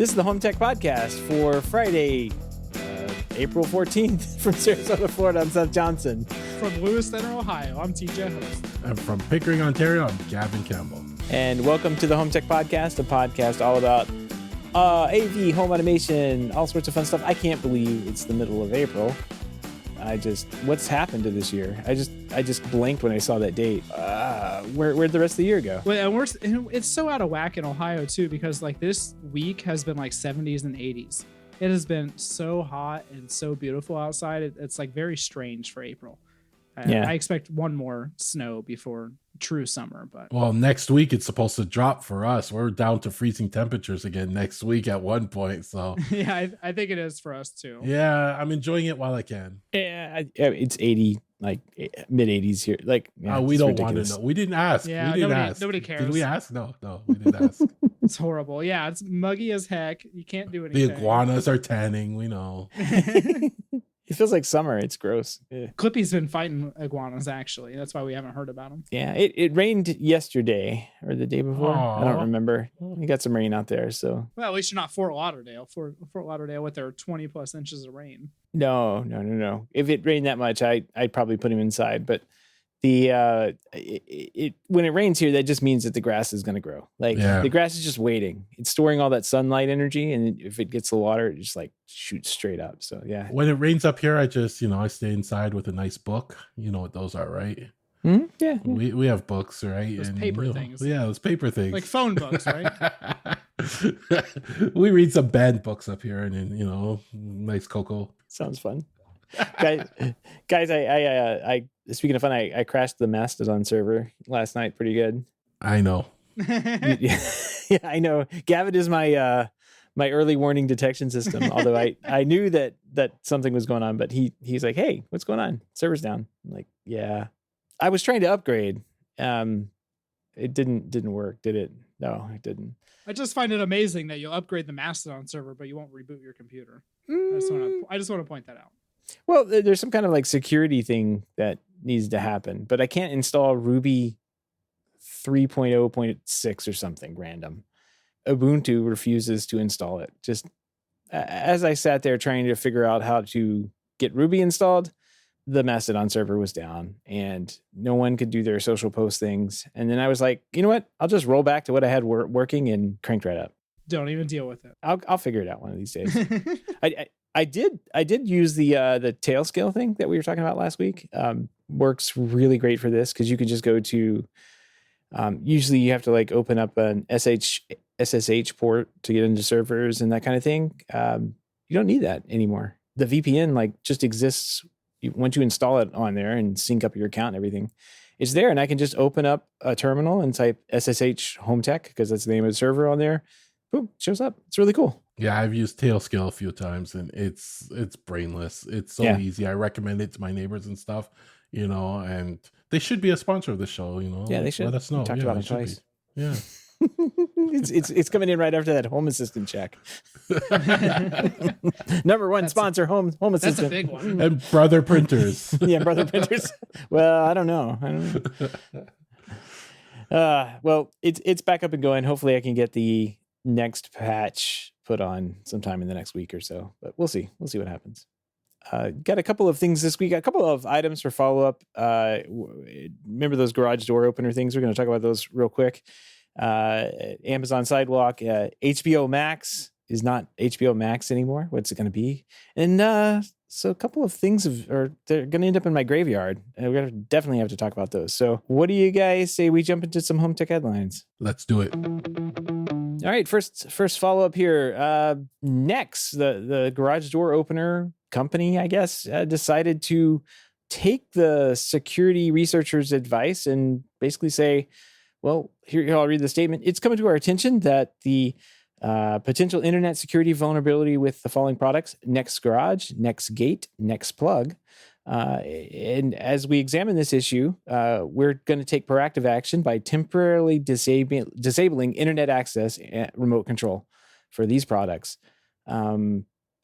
This is the HomeTech Podcast for Friday, April 14th from Sarasota, Florida. I'm Seth Johnson. From Lewiston, Ohio, I'm TJ Host. And from Pickering, Ontario, I'm Gavin Campbell. And welcome to the HomeTech Podcast, a podcast all about AV, home automation, all sorts of fun stuff. I can't believe it's the middle of April. What's happened to this year? I just blinked when I saw that date. Where'd the rest of the year go? Well, and it's so out of whack in Ohio too, because like this week has been like 70s and 80s. It has been so hot and so beautiful outside. It's like very strange for April. Yeah. I expect one more snow before true summer, but well, next week it's supposed to drop for us. We're down to freezing temperatures again next week at one point. So yeah, I think it is for us too. Yeah, I'm enjoying it while I can. Yeah, it's 80, like mid 80s here. Like, yeah, we don't want ridiculous. to know. We didn't ask. Yeah, we didn't ask. Nobody cares. Did we ask? No, we didn't ask. It's horrible. Yeah, it's muggy as heck. You can't do anything. The iguanas are tanning. We know. It feels like summer. It's gross. Yeah. Clippy's been fighting iguanas, actually. That's why we haven't heard about them. Yeah, it rained yesterday or the day before. Aww. I don't remember. We got some rain out there, so. Well, at least you're not Fort Lauderdale. Fort Lauderdale with their 20 plus inches of rain. No. If it rained that much, I'd probably put him inside. But when it rains here, that just means that the grass is going to grow. Like the grass is just waiting. It's storing all that sunlight energy, and if it gets the water, it just like shoots straight up. So yeah. When it rains up here, I just I stay inside with a nice book. You know what those are, right? Mm-hmm. Yeah. We have books, right? Those paper things. Yeah, those paper things. Like phone books, right? We read some banned books up here, and then nice cocoa. Sounds fun. guys, I speaking of fun, I crashed the Mastodon server last night pretty good. I know. Yeah, I know. Gavin is my early warning detection system. Although I knew that something was going on, but he's like, "Hey, what's going on? Server's down." I'm like, "Yeah." I was trying to upgrade. It didn't work, did it? No, it didn't. I just find it amazing that you'll upgrade the Mastodon server, but you won't reboot your computer. I just want to point that out. Well, there's some kind of like security thing that needs to happen, but I can't install Ruby 3.0.6 or something random. Ubuntu refuses to install it. Just as I sat there trying to figure out how to get Ruby installed, the Mastodon server was down and no one could do their social post things. And then I was like, you know what? I'll just roll back to what I had working and cranked right up. Don't even deal with it. I'll figure it out one of these days. I did use the tail scale thing that we were talking about last week. Works really great for this because you can just go to. Usually you have to like open up an SSH port to get into servers and that kind of thing. You don't need that anymore. The VPN like just exists once you install it on there and sync up your account and everything. It's there, and I can just open up a terminal and type SSH HomeTech because that's the name of the server on there. Boom, shows up. It's really cool. Yeah, I've used Tailscale a few times, and it's brainless. It's so easy. I recommend it to my neighbors and stuff, and they should be a sponsor of the show, Yeah, they should. Let us know. We talked about it twice. Yeah. it's coming in right after that Home Assistant check. Number one sponsor, Home Assistant. That's a big one. And Brother Printers. Yeah, Brother Printers. Well, I don't know. Well, it's back up and going. Hopefully I can get the next patch put on sometime in the next week or so, but we'll see what happens. Got a couple of things this week, a couple of items for follow-up. Remember those garage door opener things? We're going to talk about those real quick. Amazon Sidewalk, HBO Max is not HBO Max anymore. What's it going to be? And so a couple of things they're going to end up in my graveyard. And we're going to definitely have to talk about those. So what do you guys say we jump into some HomeTech headlines? Let's do it. All right, first follow-up here. Nexx, the garage door opener company, I guess, decided to take the security researchers' advice and basically say, well, here I'll read the statement. It's come to our attention that the potential internet security vulnerability with the following products: Nexx Garage, Nexx Gate, Nexx Plug. And as we examine this issue, we're going to take proactive action by temporarily disabling internet access and remote control for these products.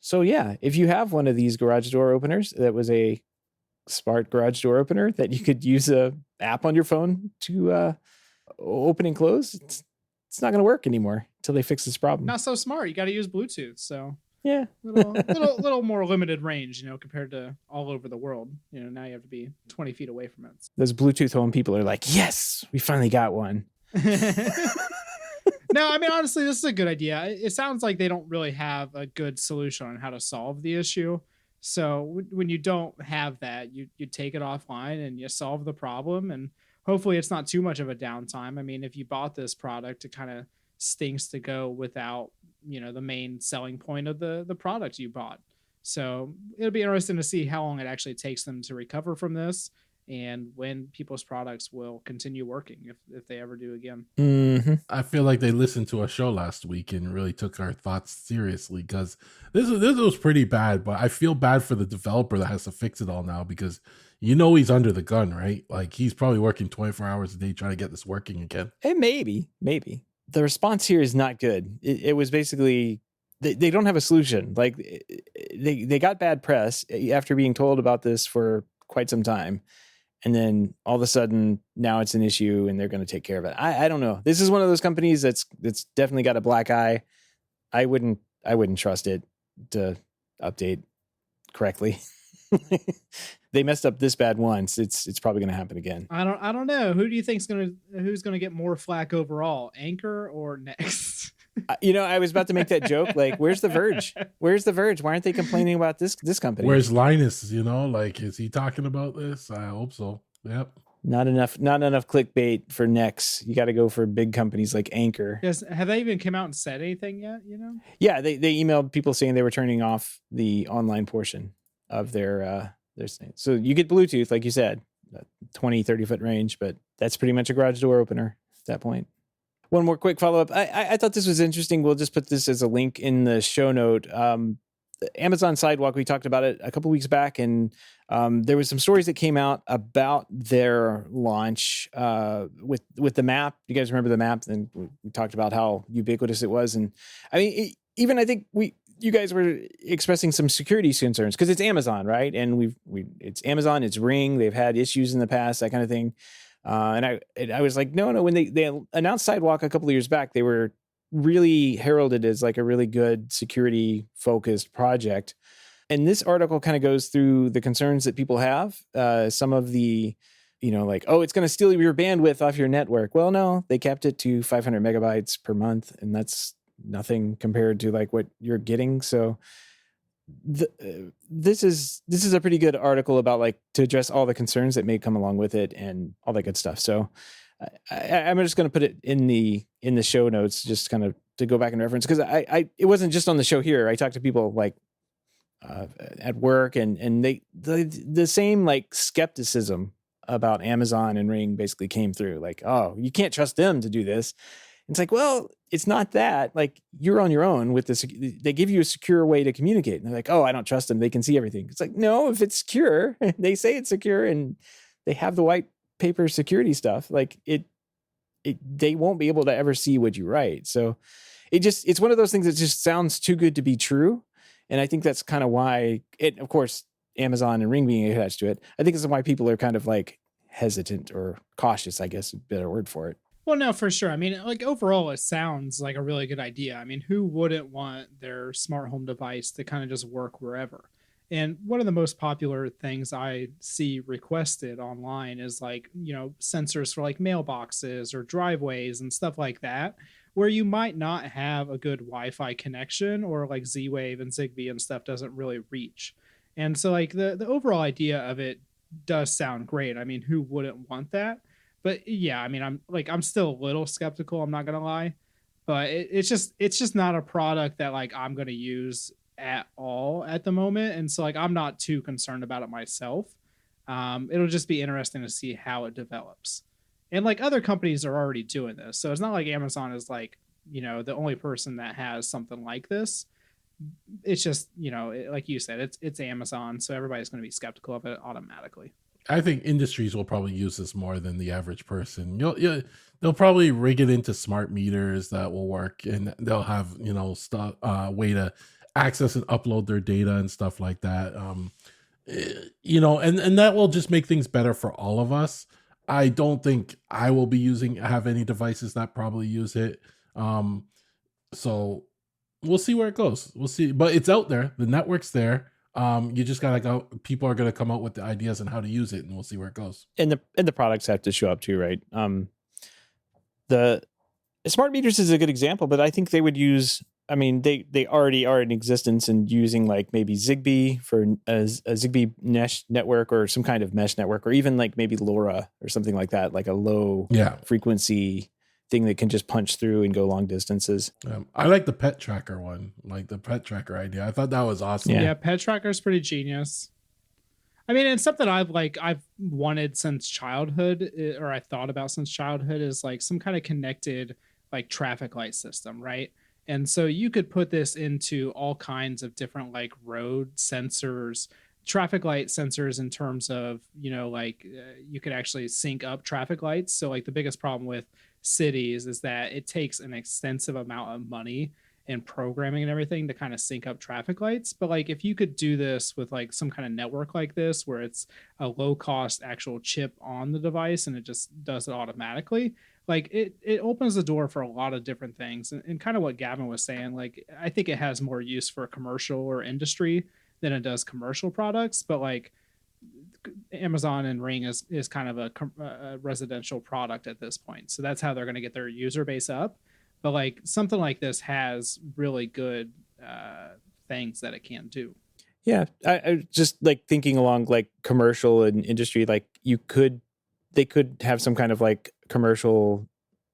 So yeah, if you have one of these garage door openers that was a smart garage door opener that you could use a app on your phone to open and close, it's not going to work anymore. until they fix this problem. Not so smart. You got to use Bluetooth. So yeah, little more limited range, compared to all over the world. Now you have to be 20 feet away from it. Those Bluetooth home people are like, yes, we finally got one. No, I mean, honestly, this is a good idea. It sounds like they don't really have a good solution on how to solve the issue. So when you don't have that, you take it offline and you solve the problem. And hopefully it's not too much of a downtime. I mean, if you bought this product, it kind of stinks to go without, the main selling point of the product you bought. So it'll be interesting to see how long it actually takes them to recover from this, and when people's products will continue working, if they ever do again. Mm-hmm. I feel like they listened to our show last week and really took our thoughts seriously, because this was pretty bad, but I feel bad for the developer that has to fix it all now, because he's under the gun, right? Like, he's probably working 24 hours a day trying to get this working again. Hey, maybe. The response here is not good. It was basically, they don't have a solution. Like, they got bad press after being told about this for quite some time. And then all of a sudden now it's an issue and they're going to take care of it. I don't know. This is one of those companies that's definitely got a black eye. I wouldn't trust it to update correctly. They messed up this bad once. It's probably going to happen again. I don't know. Who do you think's who's going to get more flack overall, Anchor or Nexx? I was about to make that joke. Like, where's the Verge? Where's the Verge? Why aren't they complaining about this company? Where's Linus? Like, is he talking about this? I hope so. Yep. Not enough clickbait for Nexx. You got to go for big companies like Anchor. Yes. Have they even come out and said anything yet? Yeah, they emailed people saying they were turning off the online portion of their thing. So you get Bluetooth, like you said, 20, 30 foot range, but that's pretty much a garage door opener at that point. One more quick follow-up. I thought this was interesting. We'll just put this as a link in the show note. Amazon Sidewalk, we talked about it a couple weeks back, and there was some stories that came out about their launch with the map. You guys remember the map? And we talked about how ubiquitous it was. And I mean, I think you guys were expressing some security concerns because it's Amazon, right? And it's Amazon, it's Ring. They've had issues in the past, that kind of thing. And I was like, no, when they announced Sidewalk a couple of years back, they were really heralded as like a really good security focused project. And this article kind of goes through the concerns that people have. Some of the, like, oh, it's going to steal your bandwidth off your network. Well, no, they kept it to 500 megabytes per month. And that's nothing compared to like what you're getting. So this is a pretty good article about like to address all the concerns that may come along with it and all that good stuff. So I'm just going to put it in the show notes, just kind of to go back and reference, because it wasn't just on the show here. I talked to people like at work, and the same like skepticism about Amazon and Ring basically came through. Like, oh, you can't trust them to do this. It's like, well, it's not that. Like, you're on your own with this. They give you a secure way to communicate. And they're like, oh, I don't trust them. They can see everything. It's like, no, if it's secure, they say it's secure and they have the white paper security stuff, like they won't be able to ever see what you write. So it's one of those things that just sounds too good to be true. And I think that's kind of why of course, Amazon and Ring being attached to it, I think this is why people are kind of like hesitant or cautious, I guess, a better word for it. Well, no, for sure. I mean, like overall, it sounds like a really good idea. I mean, who wouldn't want their smart home device to kind of just work wherever? And one of the most popular things I see requested online is like, sensors for like mailboxes or driveways and stuff like that, where you might not have a good Wi-Fi connection, or like Z-Wave and Zigbee and stuff doesn't really reach. And so like the overall idea of it does sound great. I mean, who wouldn't want that? But yeah, I mean, I'm still a little skeptical. I'm not going to lie, but it's just not a product that like I'm going to use at all at the moment. And so like, I'm not too concerned about it myself. It'll just be interesting to see how it develops. And like other companies are already doing this. So it's not like Amazon is like, the only person that has something like this. It's just, like you said, it's Amazon. So everybody's going to be skeptical of it automatically. I think industries will probably use this more than the average person. They'll probably rig it into smart meters that will work, and they'll have stuff way to access and upload their data and stuff like that. And that will just make things better for all of us. I don't think I will be have any devices that probably use it. So we'll see where it goes. We'll see, but it's out there. The network's there. You just gotta go. People are gonna come out with the ideas on how to use it, and we'll see where it goes. And the products have to show up too, right? The smart meters is a good example, but I think they would use. I mean, they already are in existence and using like maybe Zigbee for a Zigbee mesh network or some kind of mesh network, or even like maybe LoRa or something like that, like a low frequency thing that can just punch through and go long distances. I like the pet tracker one, like the pet tracker idea. I thought that was awesome. Yeah, pet tracker is pretty genius. I mean, it's something I've wanted since childhood, or I thought about since childhood, is like some kind of connected like traffic light system, right? And so you could put this into all kinds of different like road sensors, traffic light sensors in terms of, you could actually sync up traffic lights. So like the biggest problem with cities is that it takes an extensive amount of money and programming and everything to kind of sync up traffic lights. But like if you could do this with like some kind of network like this, where it's a low cost actual chip on the device and it just does it automatically, like it opens the door for a lot of different things. And kind of what Gavin was saying, like I think it has more use for commercial or industry than it does commercial products. But like Amazon and Ring is kind of a residential product at this point. So that's how they're going to get their user base up. But like something like this has really good things that it can do. Yeah, I just like thinking along like commercial and industry, like they could have some kind of like commercial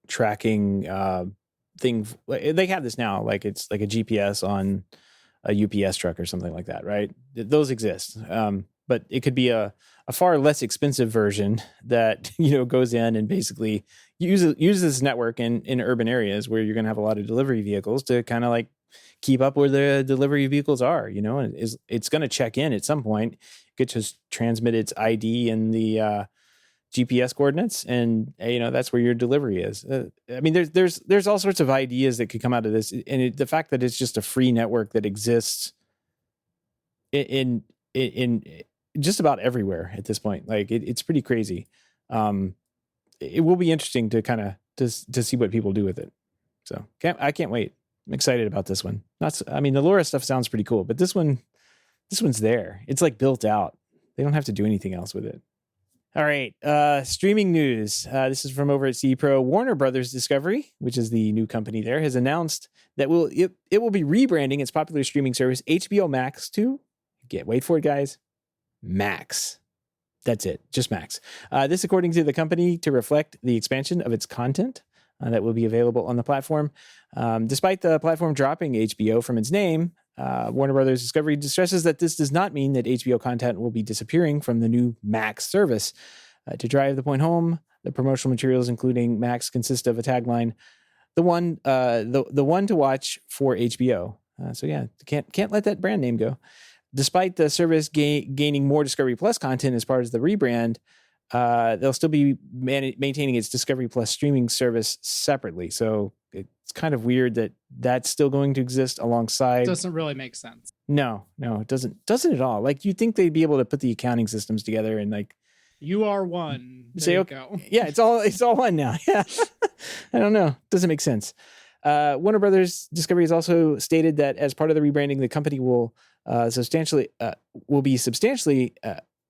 tracking thing. They have this now, like it's like a GPS on a UPS truck or something like that, right? Those exist. But it could be a far less expensive version that, goes in and basically uses this network in urban areas where you're going to have a lot of delivery vehicles to kind of like keep up where the delivery vehicles are, and it's going to check in at some point. It could just transmit its ID and the GPS coordinates, and that's where your delivery is. I mean, there's all sorts of ideas that could come out of this, and the fact that it's just a free network that exists in just about everywhere at this point. Like it's pretty crazy. It will be interesting to kind of to see what people do with it. So I can't wait. I'm excited about this one. The LoRa stuff sounds pretty cool, but this one's there. It's like built out. They don't have to do anything else with it. All right. Streaming news. This is from over at CE Pro. Warner Brothers Discovery, which is the new company there, has announced that it will be rebranding its popular streaming service HBO Max to, wait for it, guys, Max. That's it. Just Max. This, according to the company, to reflect the expansion of its content that will be available on the platform. Despite the platform dropping HBO from its name, Warner Brothers Discovery stresses that this does not mean that HBO content will be disappearing from the new Max service. To drive the point home, the promotional materials, including Max, consist of a tagline: "The one to watch for HBO." So yeah, can't let that brand name go. Despite the service gaining more Discovery Plus content as part of the rebrand, they'll still be maintaining its Discovery Plus streaming service separately. So it's kind of weird that that's still going to exist alongside. It doesn't really make sense. No, it doesn't at all. Like you'd think they'd be able to put the accounting systems together and like, you are one. Say, okay, go. Yeah, it's all one now. Yeah. I don't know. Doesn't make sense. Warner Brothers Discovery has also stated that as part of the rebranding, the company will be substantially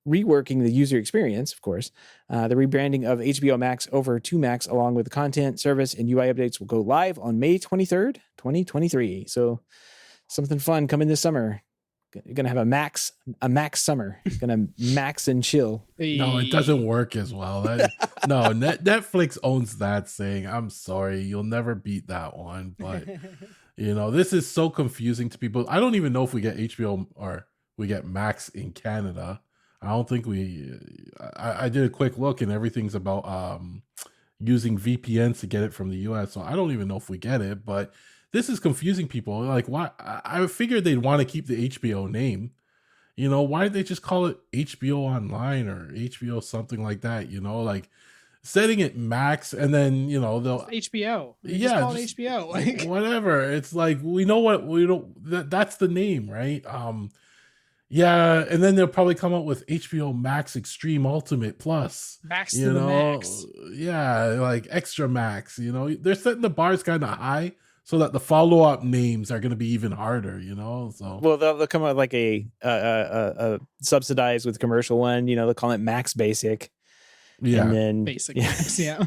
reworking the user experience, of course. The rebranding of HBO Max over to Max, along with the content, service, and UI updates, will go live on May 23rd, 2023. So something fun coming this summer. You're going to have a Max summer. You're going to max and chill. No, it doesn't work as well. Netflix owns that saying. I'm sorry. You'll never beat that one. But, this is so confusing to people. I don't even know if we get HBO or we get Max in Canada. I don't think I did a quick look and everything's about using VPNs to get it from the US. So I don't even know if we get it, but this is confusing people. Like, why? I figured they'd want to keep the HBO name. Why did they just call it HBO Online or HBO something like that? Like setting it Max and then, they'll HBO. Just call it HBO. Like whatever. It's like, that's the name, right? Yeah, and then they'll probably come up with HBO Max Extreme Ultimate Plus. Max to the max. Yeah, like Extra Max. They're setting the bars kind of high so that the follow-up names are going to be even harder, so Well, they'll come out like a subsidized with commercial one. They'll call it Max Basic. yeah. And then Basic Max, yeah.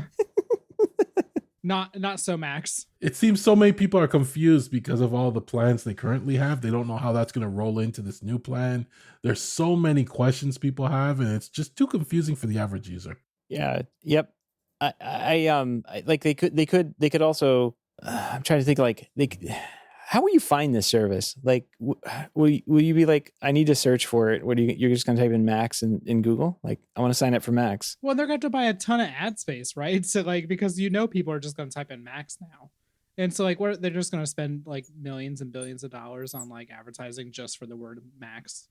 Not so Max. It seems so many people are confused because of all the plans they currently have. They don't know how that's going to roll into this new plan. There's so many questions people have, and it's just too confusing for the average user. Yeah. Yep. Like they could also. I'm trying to think like how will you find this service? Like, will you be like, I need to search for it? You're just going to type in Max in Google? Like, I want to sign up for Max. Well, they're going to have to buy a ton of ad space, right? So like, because people are just going to type in Max now. And so like, they're just going to spend like millions and billions of dollars on like advertising just for the word Max.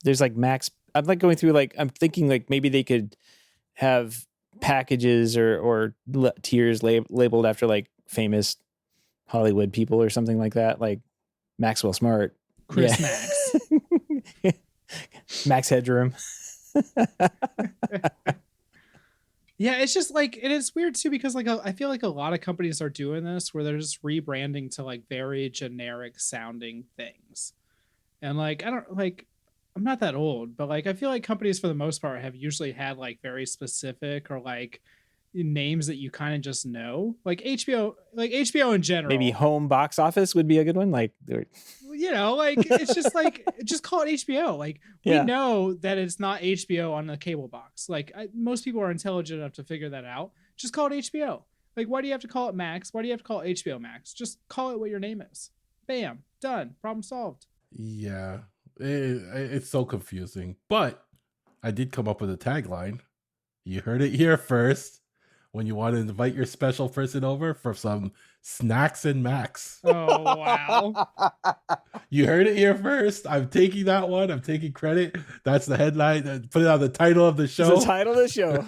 There's like Max. I'm like going through like, I'm thinking like maybe they could have packages or tiers labeled after like famous Hollywood people or something like that, like Maxwell Smart, Chris Max, Max Headroom. Yeah, it's just like, and it's weird too because like I feel like a lot of companies are doing this where they're just rebranding to like very generic sounding things, and like I'm not that old, but like I feel like companies for the most part have usually had like very specific or like names that you kind of just know, like HBO in general. Maybe Home Box Office would be a good one. Like, like it's just like, just call it HBO. Like we know that it's not HBO on the cable box. Like most people are intelligent enough to figure that out. Just call it HBO. Like, why do you have to call it Max? Why do you have to call it HBO Max? Just call it what your name is. Bam, done, problem solved. Yeah, it's so confusing. But I did come up with a tagline. You heard it here first. When you want to invite your special person over for some snacks and Max. Oh, wow. You heard it here first. I'm taking that one. I'm taking credit. That's the headline. Put it on the title of the show. It's the title of the show.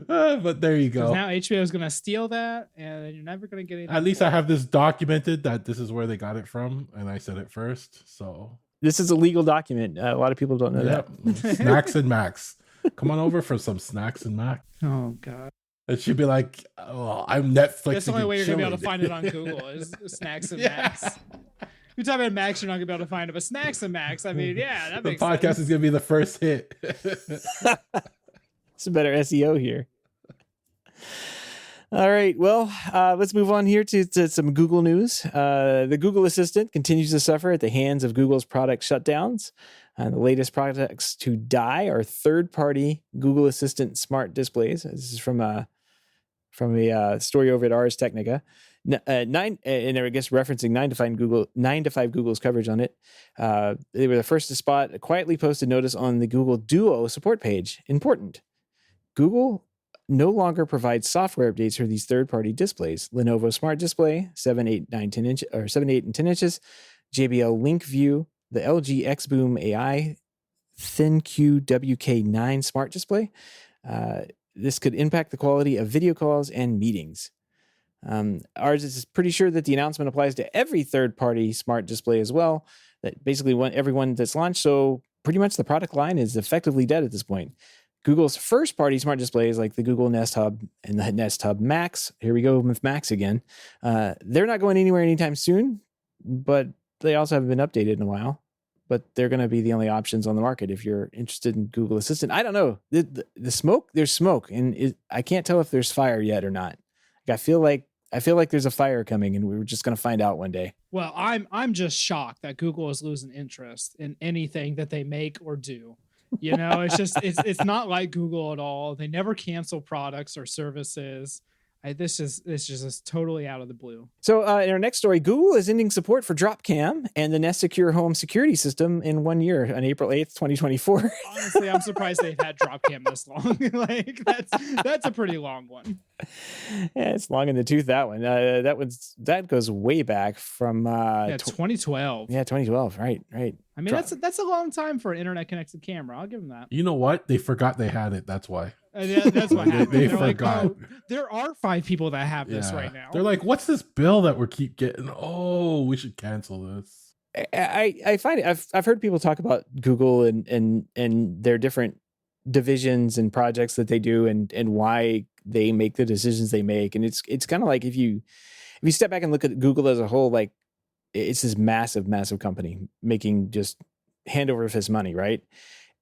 But there you go. Now HBO is going to steal that, and you're never going to get it. At least I have this documented that this is where they got it from, and I said it first. So this is a legal document. A lot of people don't know that. Snacks and Max. Come on over for some snacks and Max. Oh, God. And she'd be like, oh, I'm Netflixing. That's the only way you're going to be able to find it on Google is Snacks and Max. You type in Max, you're not going to be able to find it. But Snacks and Max, I mean, yeah, that makes sense. The podcast is going to be the first hit. It's a better SEO here. All right. Well, let's move on here to some Google news. The Google Assistant continues to suffer at the hands of Google's product shutdowns. The latest products to die are third-party Google Assistant smart displays. This is from a story over at Ars Technica. And I guess referencing 9 to 5 Google's coverage on it. They were the first to spot a quietly posted notice on the Google Duo support page. Important. Google no longer provides software updates for these third-party displays. Lenovo Smart Display, 7, 8, 9, 10 inch, or 7, 8, and 10 inches. JBL Link View, the LG X-Boom AI ThinQ WK9 Smart Display. This could impact the quality of video calls and meetings. Ours is pretty sure that the announcement applies to every third-party smart display as well. That basically everyone that's launched. So pretty much the product line is effectively dead at this point. Google's first-party smart displays like the Google Nest Hub and the Nest Hub Max. Here we go with Max again. They're not going anywhere anytime soon, but they also haven't been updated in a while. But they're going to be the only options on the market if you're interested in Google Assistant. I don't know. The smoke, there's smoke, and I can't tell if there's fire yet or not. I feel like there's a fire coming, and we're just going to find out one day. Well, I'm just shocked that Google is losing interest in anything that they make or do. You know, it's just it's not like Google at all. They never cancel products or services. This is totally out of the blue. So in our next story, Google is ending support for DropCam and the Nest Secure Home security system in 1 year on April 8th, 2024. Honestly, I'm surprised they've had DropCam this long. Like that's a pretty long one. Yeah, it's long in the tooth, that one. That goes way back from 2012. Yeah, 2012. Right. I mean, that's a long time for an internet connected camera. I'll give them that. You know what? They forgot they had it. That's why. That's what happened. They They're forgot. like, oh, there are 5 people that have this right now. They're like, what's this bill that we keep getting? Oh, we should cancel this. I find it. I've heard people talk about Google and their different divisions and projects that they do, and why they make the decisions they make. And it's kind of like if you step back and look at Google as a whole, like it's this massive company making just hand over fist money, right?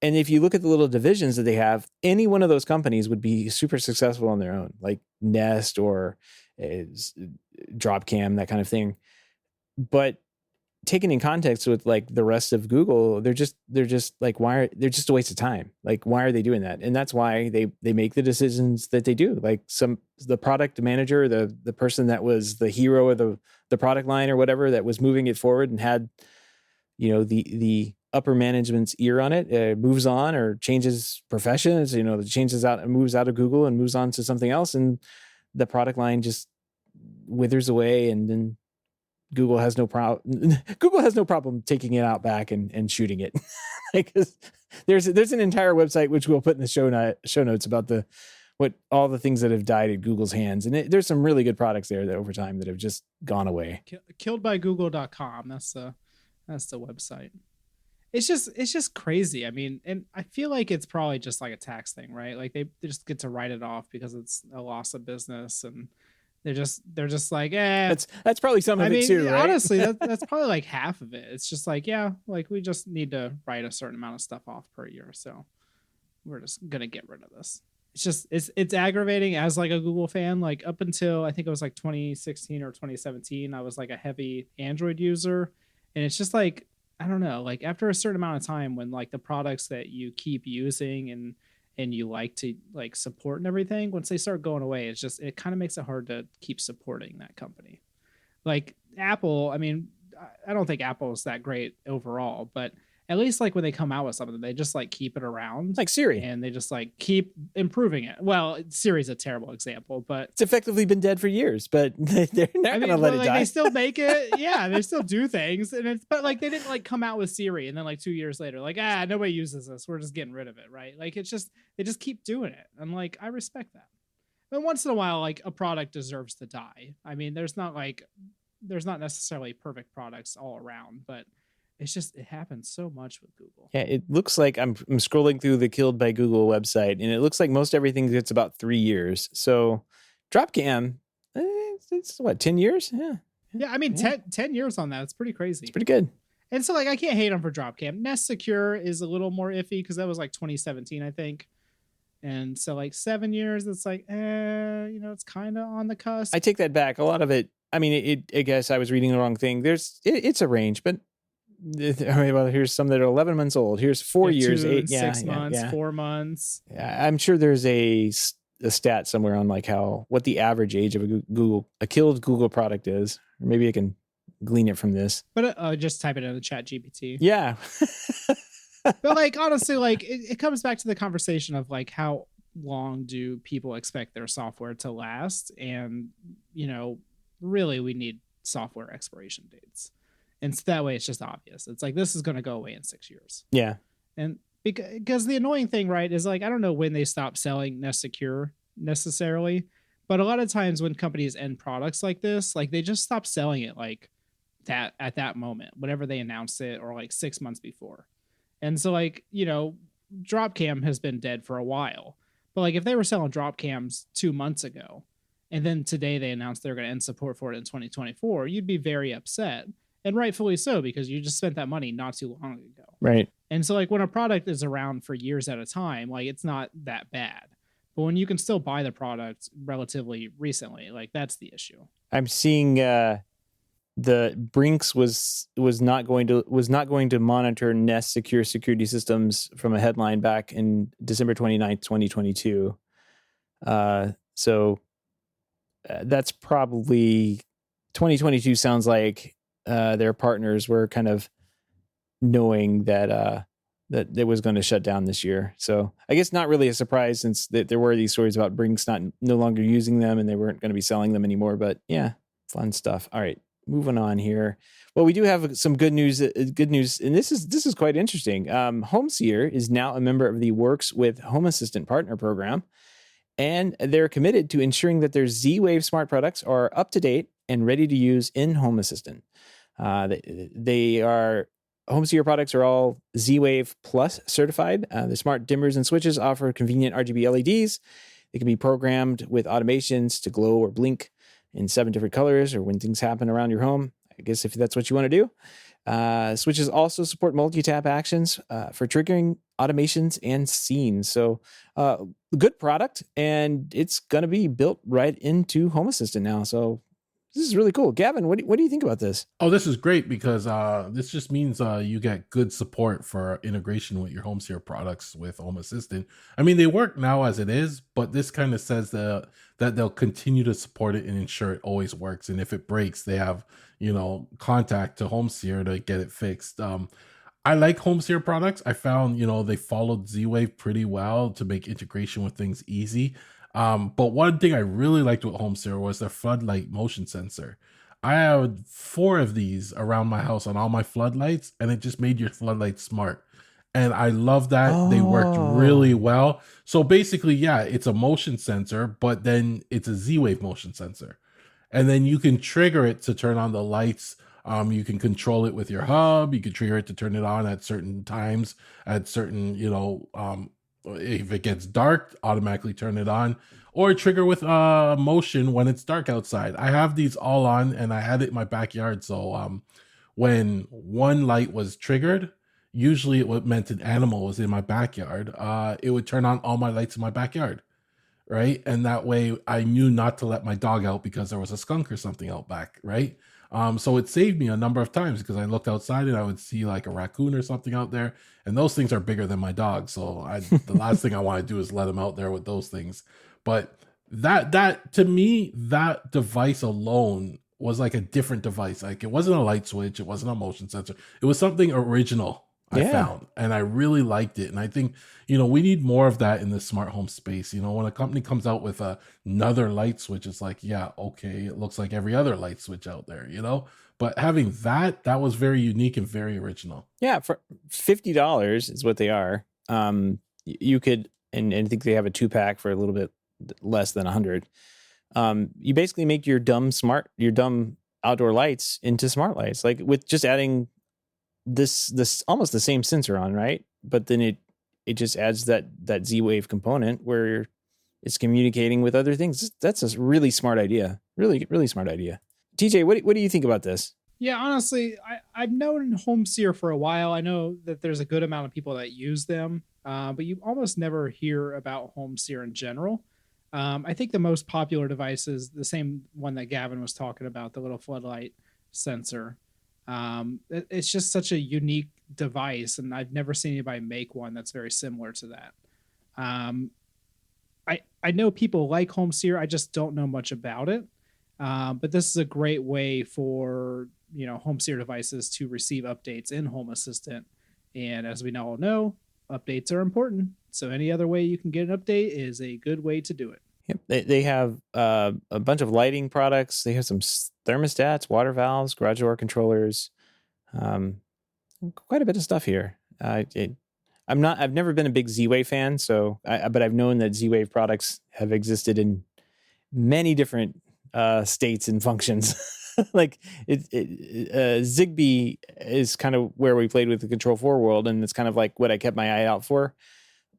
And if you look at the little divisions that they have, any one of those companies would be super successful on their own, like Nest or Dropcam, that kind of thing. But taken in context with like the rest of Google, they're just like, they're just a waste of time. Like, why are they doing that? And that's why they make the decisions that they do. Like the product manager, the person that was the hero of the product line or whatever, that was moving it forward and had, the upper management's ear on it, moves on or changes professions, changes out and moves out of Google and moves on to something else. And the product line just withers away, and then Google has no problem taking it out back and shooting it. Because there's an entire website which we'll put in the show notes about all the things that have died at Google's hands. And there's some really good products there that over time that have just gone away. Killedbygoogle.com. That's the website. It's just crazy. I mean, and I feel like it's probably just like a tax thing, right? Like they just get to write it off because it's a loss of business, and they're just like, That's probably some of it too, right? Honestly, that's probably like half of it. It's just like, like we just need to write a certain amount of stuff off per year, so we're just gonna get rid of this. It's just it's aggravating as like a Google fan. Like up until I think it was like 2016 or 2017, I was like a heavy Android user, and it's just like, I don't know, like after a certain amount of time, when like the products that you keep using and you like to like support and everything, once they start going away, it kind of makes it hard to keep supporting that company. Like Apple, I mean, I don't think Apple is that great overall, but at least like when they come out with something, they just like keep it around, like Siri, and they just like keep improving it. Well, Siri's a terrible example, but it's effectively been dead for years, but they're not going to let it die. They still make it. Yeah, they still do things, but like they didn't like come out with Siri and then like 2 years later, like, nobody uses this, we're just getting rid of it, right? Like it's just, they just keep doing it. I'm like, I respect that. But once in a while, like a product deserves to die. I mean, there's not necessarily perfect products all around, but it happens so much with Google. Yeah, it looks like I'm scrolling through the Killed by Google website, and it looks like most everything gets about 3 years. So Dropcam, it's what, 10 years? Yeah, I mean, 10 years on that. It's pretty crazy. It's pretty good. And so like I can't hate them for Dropcam. Nest Secure is a little more iffy because that was like 2017, I think. And so like 7 years, it's like, it's kind of on the cusp. I take that back. A lot of it, I mean, I guess I was reading the wrong thing. It's a range, but well, here's some that are 11 months old. Here's 4 years, 6 months, 4 months. Yeah, I'm sure there's a stat somewhere on like what the average age of a killed Google product is. Or maybe I can glean it from this. But just type it in the chat GPT. Yeah. But like, honestly, like it comes back to the conversation of like, how long do people expect their software to last? And, really we need software expiration dates. And so that way it's just obvious. It's like, this is going to go away in 6 years. Yeah. And because the annoying thing, right, is like, I don't know when they stop selling Nest Secure necessarily, but a lot of times when companies end products like this, like they just stop selling it like that at that moment, whenever they announce it, or like 6 months before. And so like, Dropcam has been dead for a while, but like if they were selling Dropcams 2 months ago, and then today they announced they're going to end support for it in 2024, you'd be very upset. And rightfully so, because you just spent that money not too long ago. Right. And so like when a product is around for years at a time, like it's not that bad. But when you can still buy the product relatively recently, like that's the issue. I'm seeing the Brinks was not going to monitor Nest secure security systems from a headline back in December 29th, 2022. So that's probably 2022 sounds like their partners were kind of knowing that it was going to shut down this year. So I guess not really a surprise, since there were these stories about Brinks no longer using them and they weren't going to be selling them anymore. But yeah, fun stuff. All right, moving on here. Well, we do have some good news, and this is quite interesting. Homeseer is now a member of the Works with Home Assistant Partner Program, and they're committed to ensuring that their Z-Wave smart products are up to date and ready to use in Home Assistant. They are Homeseer products are all Z-Wave Plus certified. The smart dimmers and switches offer convenient RGB LEDs. They can be programmed with automations to glow or blink in 7 different colors, or when things happen around your home, I guess if that's what you want to do. Switches also support multi-tap actions for triggering automations and scenes. So good product, and it's going to be built right into Home Assistant now. So this is really cool. Gavin, what do you think about this? Oh, this is great because this just means you get good support for integration with your Homeseer products with Home Assistant. I mean, they work now as it is, but this kind of says that they'll continue to support it and ensure it always works. And if it breaks, they have, contact to Homeseer to get it fixed. I like Homeseer products. I found, they followed Z-Wave pretty well to make integration with things easy. But one thing I really liked with Homeseer was their floodlight motion sensor. I had 4 of these around my house on all my floodlights, and it just made your floodlights smart. And I love that. They worked really well. So basically, yeah, it's a motion sensor, but then it's a Z-Wave motion sensor. And then you can trigger it to turn on the lights. You can control it with your hub. You can trigger it to turn it on at certain times, at certain, if it gets dark, automatically turn it on, or trigger with motion when it's dark outside. I have these all on, and I had it in my backyard. So when one light was triggered, usually it meant an animal was in my backyard. It would turn on all my lights in my backyard, right? And that way I knew not to let my dog out because there was a skunk or something out back, right? So it saved me a number of times because I looked outside and I would see like a raccoon or something out there, and those things are bigger than my dog. So the last thing I want to do is let him out there with those things. But that to me, that device alone was like a different device. Like it wasn't a light switch, it wasn't a motion sensor. It was something original I found, and I really liked it. And I think, we need more of that in the smart home space. When a company comes out with another light switch, it's like, yeah, okay, it looks like every other light switch out there, but having that was very unique and very original. Yeah, for $50 is what they are. You could, and I think they have a 2-pack for a little bit less than 100. You basically make your dumb outdoor lights into smart lights, like with just adding this almost the same sensor on, right? But then it just adds that Z-Wave component where it's communicating with other things. That's a really smart idea. Really, really smart idea. TJ, what do you think about this? Yeah, honestly, I've known Homeseer for a while. I know that there's a good amount of people that use them, but you almost never hear about Homeseer in general. I think the most popular device is the same one that Gavin was talking about, the little floodlight sensor. It's just such a unique device, and I've never seen anybody make one that's very similar to that. I know people like Homeseer. I just don't know much about it. But this is a great way for Homeseer devices to receive updates in Home Assistant. And as we all know, updates are important. So any other way you can get an update is a good way to do it. Yep. They have a bunch of lighting products. They have some thermostats, water valves, garage door controllers, quite a bit of stuff here. I've never been a big Z-Wave fan, but I've known that Z-Wave products have existed in many different states and functions. Like Zigbee is kind of where we played with the Control 4 world, and it's kind of like what I kept my eye out for.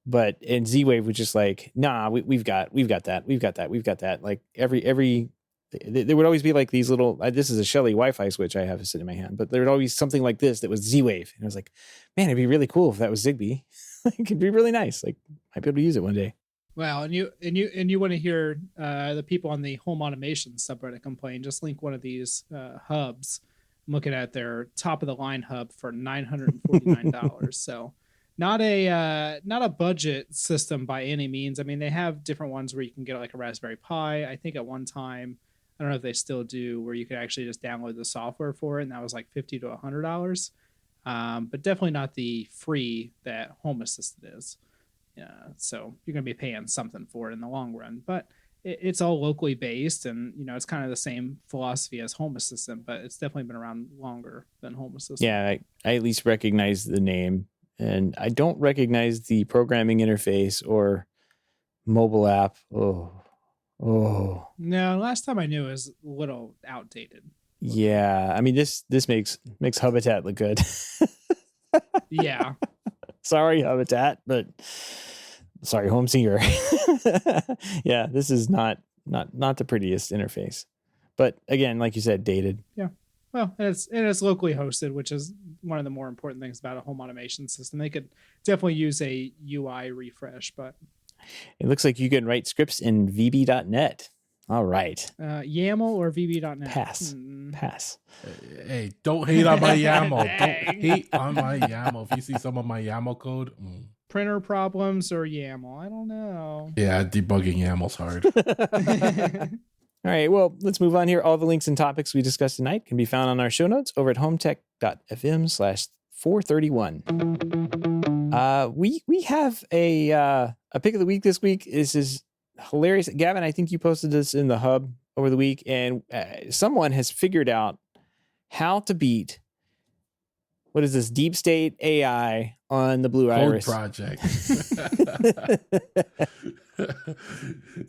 But in Z-Wave was just like, nah, we've got that. Like every there would always be like these little. This is a Shelly Wi-Fi switch I have sitting in my hand, but there would always something like this that was Z-Wave, and I was like, man, it'd be really cool if that was Zigbee. It could be really nice. Like I'd be able to use it one day. Wow, and you want to hear the people on the home automation subreddit complain? Just link one of these hubs. I'm looking at their top of the line hub for $949. So not a budget system by any means. I mean, they have different ones where you can get like a Raspberry Pi. I think at one time, I don't know if they still do, where you could actually just download the software for it, and that was like $50 to $100. But definitely not the free that Home Assistant is. So you're going to be paying something for it in the long run, but it's all locally based, and it's kind of the same philosophy as Home Assistant, but it's definitely been around longer than Home Assistant. Yeah, I at least recognize the name, and I don't recognize the programming interface or mobile app. Oh. No, last time I knew it was a little outdated. Yeah, I mean this makes Habitat look good. Yeah. Sorry, Habitat, but sorry, Homeseer. Yeah, this is not the prettiest interface. But again, like you said, dated. Yeah. Well, and it's locally hosted, which is one of the more important things about a home automation system. They could definitely use a UI refresh, but It looks like you can write scripts in VB.net. All right. YAML or VB.net? Pass. Hey, don't hate on my YAML. Don't Dang. hate on my YAML. If you see some of my YAML code, Printer problems or YAML? I don't know. yeah, debugging YAML's hard. All right, well, let's move on here. All the links and topics we discussed tonight can be found on our show notes over at HomeTech.fm/431. We have a pick of the week this week. This is hilarious. Gavin, I think you posted this in the hub over the week, and someone has figured out how to beat, what is this, deep state AI on the Blue Code Iris project.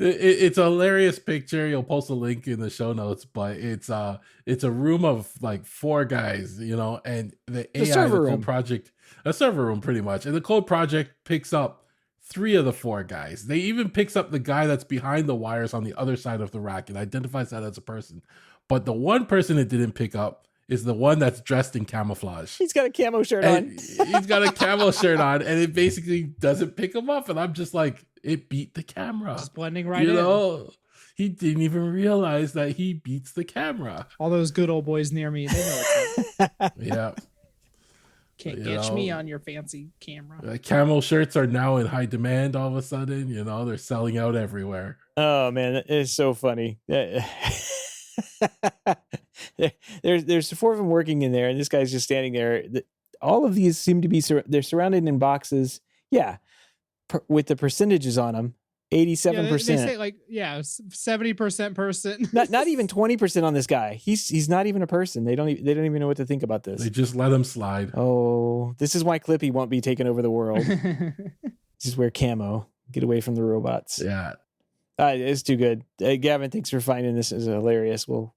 It's a hilarious picture. You'll post a link in the show notes, but it's a room of like 4 guys, and the AI, server the room. code project, a server room pretty much, and the code project picks up 3 of the 4 guys. They even picks up the guy that's behind the wires on the other side of the rack and identifies that as a person. But the one person it didn't pick up is the one that's dressed in camouflage. He's got a camo shirt on. He's got a camo shirt on, and it basically doesn't pick him up. And I'm just like, it beat the camera. Just blending right in. He didn't even realize that he beats the camera. All those good old boys near me, they know it's up. Yeah. Can't catch me on your fancy camera. Camo shirts are now in high demand all of a sudden. They're selling out everywhere. Oh, man, it is so funny. There's 4 of them working in there, and this guy's just standing there. All of these seem to be they're surrounded in boxes. Yeah, with the percentages on them, 87%. They say 70% person. not even 20% on this guy. He's not even a person. They don't even know what to think about this. They just let him slide. Oh, this is why Clippy won't be taking over the world. Just wear camo. Get away from the robots. Yeah. It's too good. Gavin, thanks for finding this. Is hilarious. We'll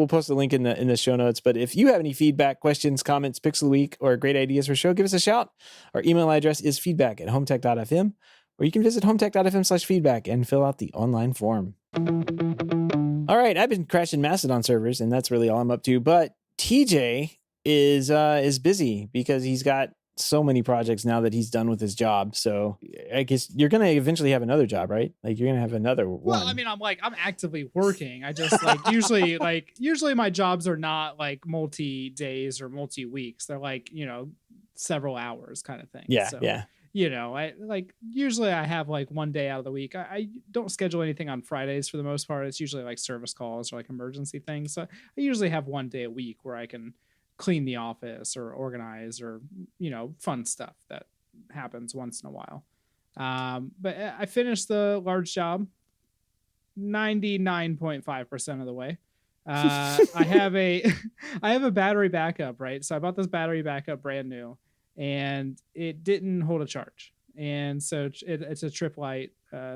post a link in the show notes. But if you have any feedback, questions, comments, picks of the week, or great ideas for a show, give us a shout. Our email address is feedback@hometech.fm, or you can visit hometech.fm/feedback and fill out the online form. All right, I've been crashing Mastodon servers, and that's really all I'm up to. But TJ is busy because he's got so many projects now that he's done with his job. So I guess you're going to eventually have another job, right? Like you're going to have another one. Well, I mean, I'm actively working. I just usually my jobs are not like multi days or multi weeks. They're like, several hours kind of thing. Yeah. So, yeah. I usually I have like one day out of the week. I don't schedule anything on Fridays for the most part. It's usually like service calls or like emergency things. So I usually have one day a week where I can clean the office or organize or, fun stuff that happens once in a while. But I finished the large job 99.5% of the way. I have a battery backup, right? So I bought this battery backup brand new and it didn't hold a charge. And so it's a Trip Lite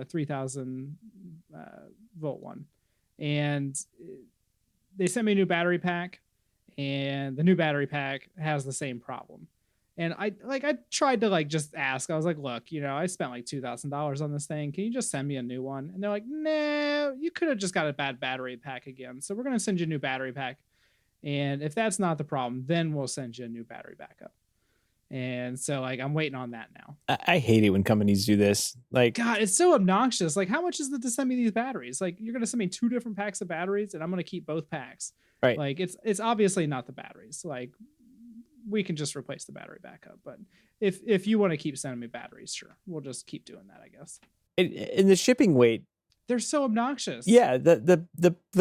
3000 volt one. And they sent me a new battery pack. And the new battery pack has the same problem. And I tried to just ask. I was like, look, I spent like $2,000 on this thing. Can you just send me a new one? And they're like, no, you could have just got a bad battery pack again. So we're going to send you a new battery pack. And if that's not the problem, then we'll send you a new battery backup. And so I'm waiting on that now. I hate it when companies do this. God, it's so obnoxious. How much is it to send me these batteries? You're going to send me 2 different packs of batteries and I'm going to keep both packs. Right. It's obviously not the batteries. We can just replace the battery backup. But if you want to keep sending me batteries, sure, we'll just keep doing that, I guess. In the shipping weight, they're so obnoxious. Yeah, the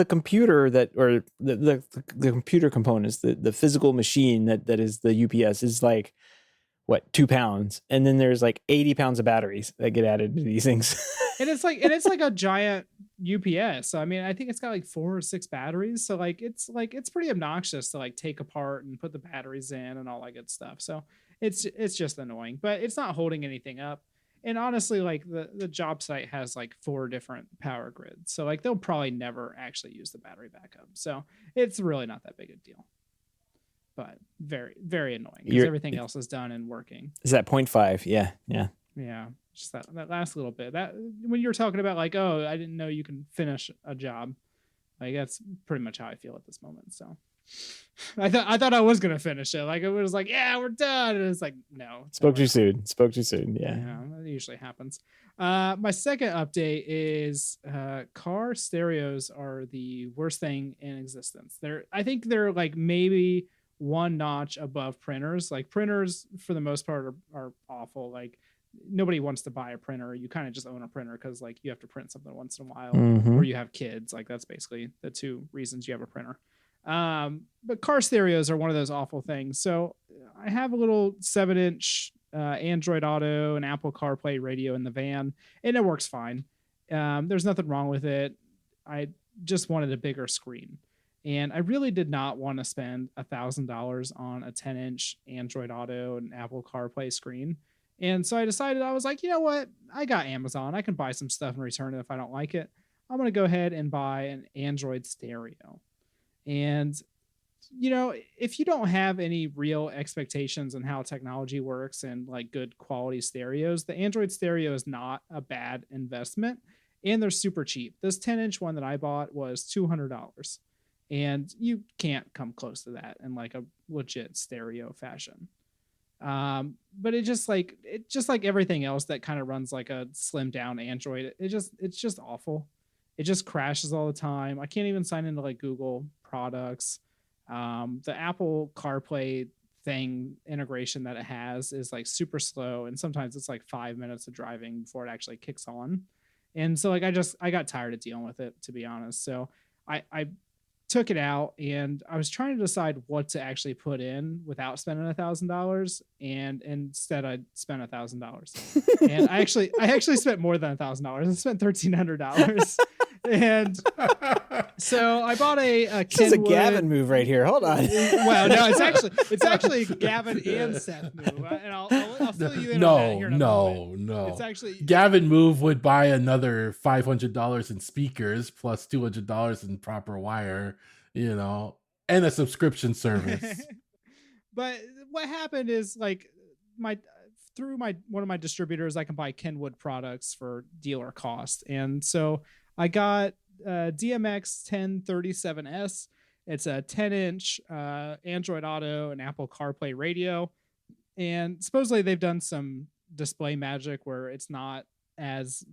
computer or the computer components, the physical machine that is the UPS is 2 pounds, and then there's 80 pounds of batteries that get added to these things. and it's like a giant UPS. So I mean, I think it's got 4 or 6 batteries. So it's pretty obnoxious to take apart and put the batteries in and all that good stuff. So it's just annoying, but it's not holding anything up. And honestly, like the job site has like 4 different power grids. So like they'll probably never actually use the battery backup. So it's really not that big a deal. But very, very annoying because everything else is done and working. Is that 0.5? Yeah. Yeah. Yeah. Just that last little bit. That when you're talking about like, oh, I didn't know you can finish a job. Like that's pretty much how I feel at this moment. So I thought I was gonna finish it. Like it was like, yeah, we're done. And it's like, no. Spoke too soon. Yeah. Yeah, that usually happens. My second update is car stereos are the worst thing in existence. I think they're like maybe one notch above printers. Like printers for the most part are awful. Like nobody wants to buy a printer. You kind of just own a printer because like you have to print something once in a while, or you have kids. Like that's basically the 2 reasons you have a printer. But car stereos are one of those awful things. So I have a little 7-inch Android Auto and Apple CarPlay radio in the van, and it works fine. There's nothing wrong with it. I just wanted a bigger screen, and I really did not want to spend $1,000 on a 10-inch Android Auto and Apple CarPlay screen. And so I decided, I was like, you know what? I got Amazon. I can buy some stuff and return it if I don't like it. I'm going to go ahead and buy an Android stereo. And, you know, if you don't have any real expectations on how technology works and like good quality stereos, the Android stereo is not a bad investment. And they're super cheap. This 10-inch one that I bought was $200. And you can't come close to that in like a legit stereo fashion. But it's just like everything else that kind of runs like a slimmed down Android. It's just awful. It just crashes all the time. I can't even sign into like Google products. The Apple CarPlay thing integration that it has is like super slow. And sometimes it's like 5 minutes of driving before it actually kicks on. And so like, I got tired of dealing with it, to be honest. So I took it out and I was trying to decide what to actually put in without spending $1,000, and instead I spent $1,000. And I actually spent more than $1,000. I spent $1,300. And so I bought a Kenwood. This is a Gavin move right here. Hold on. Well, no, it's actually Gavin and Seth move, and I'll fill you in on that here in a moment. No. It's actually Gavin move would buy another $500 in speakers plus $200 in proper wire, you know, and a subscription service. But what happened is like through one of my distributors, I can buy Kenwood products for dealer cost, and so I got DMX 1037S. It's a 10-inch Android Auto and Apple CarPlay radio. And supposedly they've done some display magic where it's not as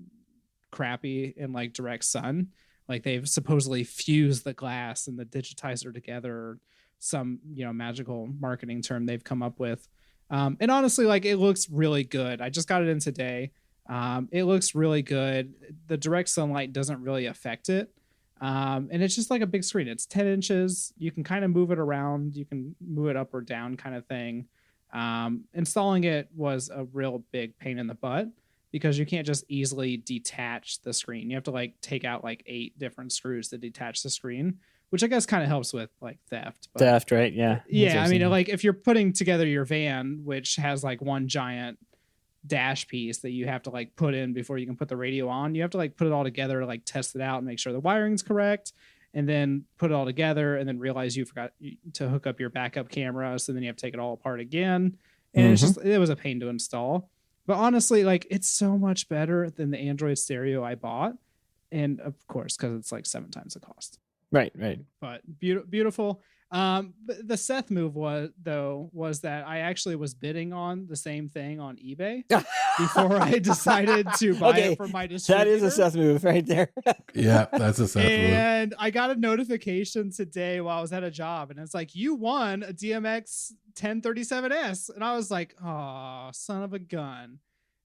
crappy in like direct sun. Like they've supposedly fused the glass and the digitizer together, or some, you know, magical marketing term they've come up with. And honestly, like it looks really good. I just got it in today. It looks really good. The direct sunlight doesn't really affect it. And it's just like a big screen. It's 10 inches. You can kind of move it around. You can move it up or down kind of thing. Installing it was a real big pain in the butt because you can't just easily detach the screen. You have to like take out like 8 different screws to detach the screen, which I guess kind of helps with like theft. But theft, right? Yeah. yeah. I mean, like if you're putting together your van, which has like one giant dash piece that you have to like put in before you can put the radio on, you have to like put it all together, like test it out and make sure the wiring's correct, and then put it all together, and then realize you forgot to hook up your backup camera, so then you have to take it all apart again, and it was a pain to install. But honestly, like it's so much better than the Android stereo I bought, and of course because it's like 7 times the cost. Right. But beautiful. But the Seth move was that I actually was bidding on the same thing on eBay before I decided to buy it from my distributor. That is a Seth move right there. Yeah, that's a Seth move. And I got a notification today while I was at a job, and it's like, you won a DMX 1037S. And I was like, oh, son of a gun.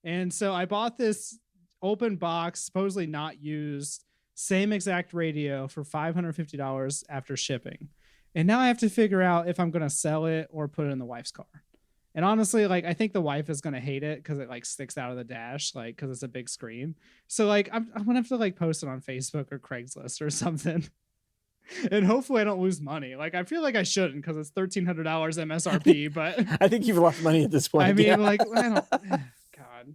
And so I bought this open box, supposedly not used, same exact radio for $550 after shipping. And now I have to figure out if I'm going to sell it or put it in the wife's car. And honestly, like, I think the wife is going to hate it because it like sticks out of the dash, like, because it's a big screen. So like, I'm going to have to like post it on Facebook or Craigslist or something. And hopefully I don't lose money. Like, I feel like I shouldn't because it's $1,300 MSRP, but I think you've lost money at this point. I mean, like, I don't, God.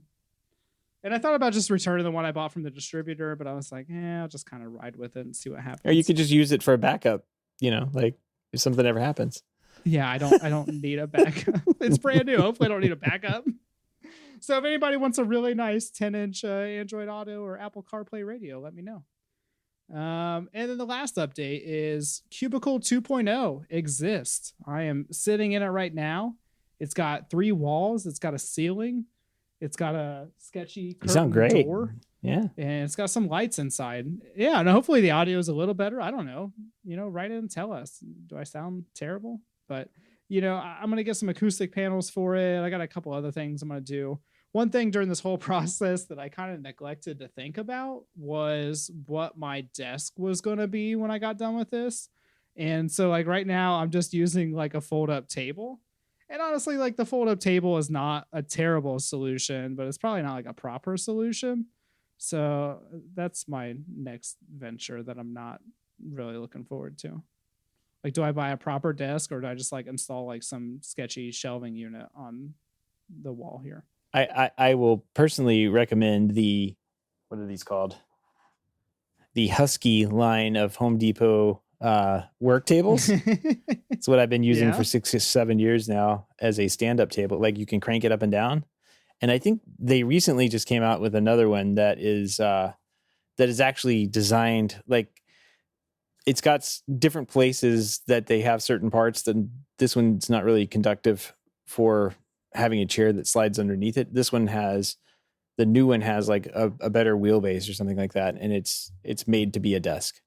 And I thought about just returning the one I bought from the distributor, but I was like, I'll just kind of ride with it and see what happens. Or you could just use it for a backup, like if something ever happens. Yeah, I don't need a backup. It's brand new. Hopefully I don't need a backup. So if anybody wants a really nice 10-inch Android Auto or Apple CarPlay radio, let me know. And then the last update is Cubicle 2.0 exists. I am sitting in it right now. It's got 3 walls. It's got a ceiling. It's got a sketchy curtain door. Yeah. And it's got some lights inside. Yeah, and hopefully the audio is a little better. I don't know. Write in and tell us. Do I sound terrible? But, I'm going to get some acoustic panels for it. I got a couple other things I'm going to do. One thing during this whole process that I kind of neglected to think about was what my desk was going to be when I got done with this. And so like right now I'm just using like a fold up table. And honestly, like the fold up table is not a terrible solution, but it's probably not like a proper solution. So that's my next venture that I'm not really looking forward to. Like, do I buy a proper desk or do I just like install like some sketchy shelving unit on the wall here? I will personally recommend what are these called? The Husky line of Home Depot work tables. It's what I've been using for 6 or 7 years now as a stand-up table. Like you can crank it up and down. And I think they recently just came out with another one that is actually designed like it's got different places that they have certain parts. Then this one's not really conductive for having a chair that slides underneath it. The new one has like a better wheelbase or something like that. And it's made to be a desk.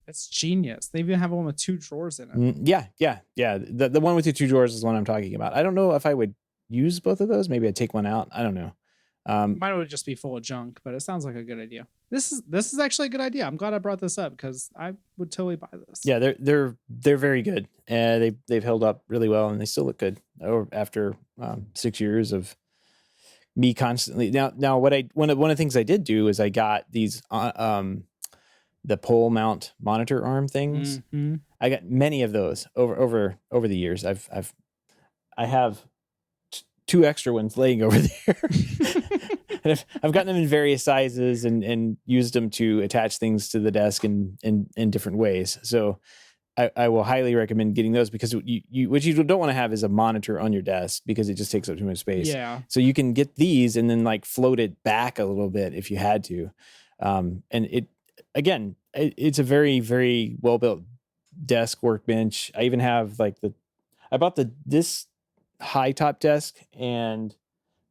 That's genius. They even have one with 2 drawers in it. Yeah. The one with the 2 drawers is the one I'm talking about. I don't know if I would use both of those. Maybe I'd take one out. I don't know. Mine would just be full of junk, but it sounds like a good idea. This is actually a good idea. I'm glad I brought this up because I would totally buy this. Yeah, they're very good. They've held up really well and they still look good after 6 years of me constantly. Now one of the things I did do is I got these the pole mount monitor arm things. Mm-hmm. I got many of those over the years. I have 2 extra ones laying over there. And I've gotten them in various sizes and used them to attach things to the desk in different ways. So I will highly recommend getting those because what you don't want to have is a monitor on your desk because it just takes up too much space. Yeah. So you can get these and then like float it back a little bit if you had to. And it's a very, very well built desk workbench. I even have I bought this high top desk and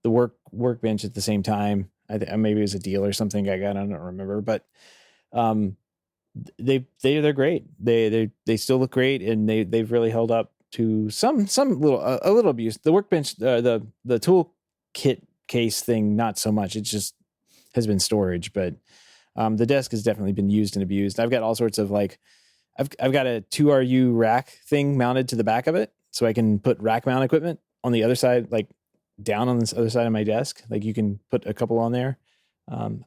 the workbench at the same time. Maybe it was a deal or something I got. I don't remember, but they're great. They still look great and they've really held up to some a little abuse. The workbench, the tool kit case thing, not so much. It just has been storage, but the desk has definitely been used and abused. I've got all sorts of I've got a 2RU rack thing mounted to the back of it, so I can put rack mount equipment on the other side, like down on this other side of my desk. Like you can put a couple on there.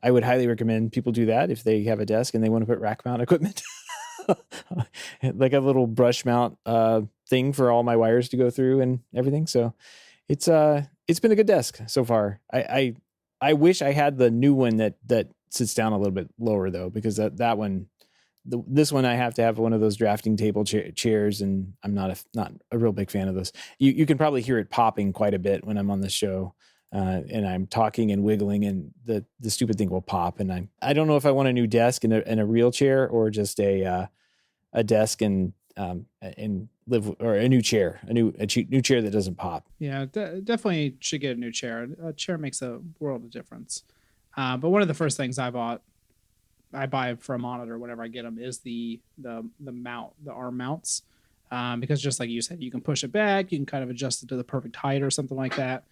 I would highly recommend people do that if they have a desk and they want to put rack mount equipment, like a little brush mount thing for all my wires to go through and everything. So it's been a good desk so far. I wish I had the new one that sits down a little bit lower though, because that one, this one I have to have one of those drafting table chairs, and I'm not a real big fan of those. You can probably hear it popping quite a bit when I'm on the show, and I'm talking and wiggling, and the stupid thing will pop. And I don't know if I want a new desk and a real chair or just a desk and live, or a new chair, a new chair that doesn't pop. Yeah, definitely should get a new chair. A chair makes a world of difference. But one of the first things I buy for a monitor whenever I get them is the mount, the arm mounts, because just like you said, you can push it back, you can kind of adjust it to the perfect height or something like that.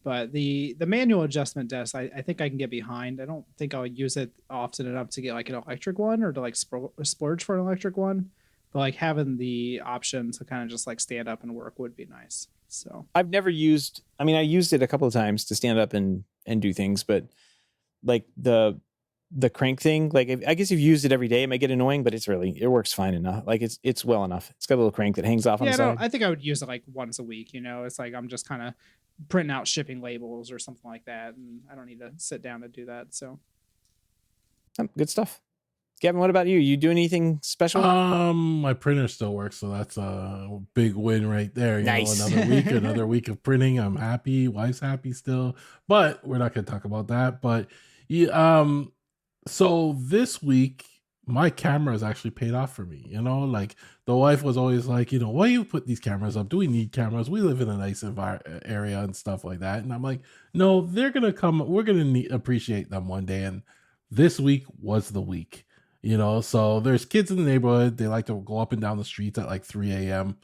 But the manual adjustment desk, I think I can get behind. I don't think I'll use it often enough to get like an electric one or to like splurge for an electric one. But like having the option to kind of just like stand up and work would be nice. So I've never used. I mean, I used it a couple of times to stand up and do things, but like the crank thing, like I guess if you used it every day, it might get annoying, but it works fine enough. Like it's well enough. It's got a little crank that hangs off on the side. I think I would use it like once a week. It's like I'm just kind of printing out shipping labels or something like that, and I don't need to sit down to do that. So Good stuff. Gavin, what about you? You do anything special? My printer still works, so that's a big win right there. Nice. Another week of printing. I'm happy. Wife's happy still, but we're not going to talk about that. But yeah, so this week my camera has actually paid off for me. Like the wife was always like, why you put these cameras up? Do we need cameras? We live in a nice area and stuff like that. And I'm like, no, they're gonna come. We're gonna appreciate them one day. And this week was the week. So there's kids in the neighborhood. They like to go up and down the streets at like 3 a.m.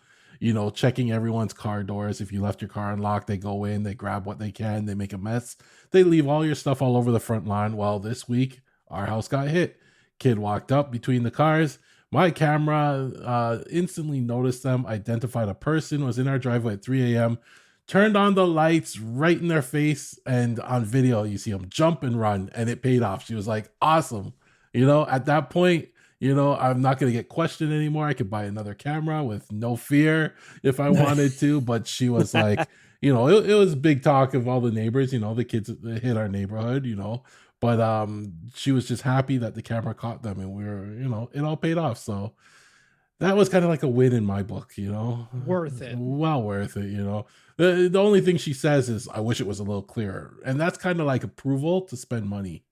Checking everyone's car doors. If you left your car unlocked, they go in, they grab what they can, they make a mess. They leave all your stuff all over the front lawn. Well, this week our house got hit. Kid walked up between the cars. My camera instantly noticed them, identified a person, was in our driveway at 3 a.m., turned on the lights right in their face, and on video, you see them jump and run, and it paid off. She was like, awesome. At that point, I'm not going to get questioned anymore. I could buy another camera with no fear if I wanted to. But she was like, it was big talk of all the neighbors, the kids that hit our neighborhood, But she was just happy that the camera caught them, and we were, it all paid off. So that was kind of like a win in my book, Worth it. Well worth it, The only thing she says is, I wish it was a little clearer. And that's kind of like approval to spend money.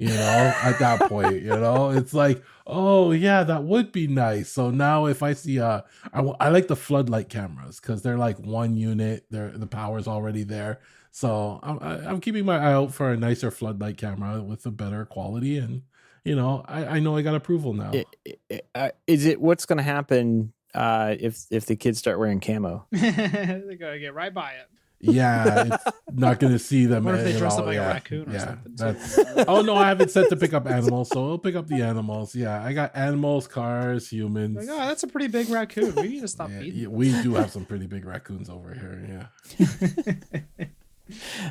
At that point, it's like, oh yeah, that would be nice. So now if I see, I like the floodlight cameras because they're like one unit, the power's already there. So I'm keeping my eye out for a nicer floodlight camera with a better quality. And, I know I got approval now. Is it what's going to happen if the kids start wearing camo? They're going to get right by it. Yeah, it's not going to see them. What if they dress up like a raccoon or something? Oh no, I haven't set to pick up animals, so I'll pick up the animals. Yeah, I got animals, cars, humans. Like, oh, that's a pretty big raccoon. We need to stop feeding. Yeah, we do have some pretty big raccoons over here. Yeah.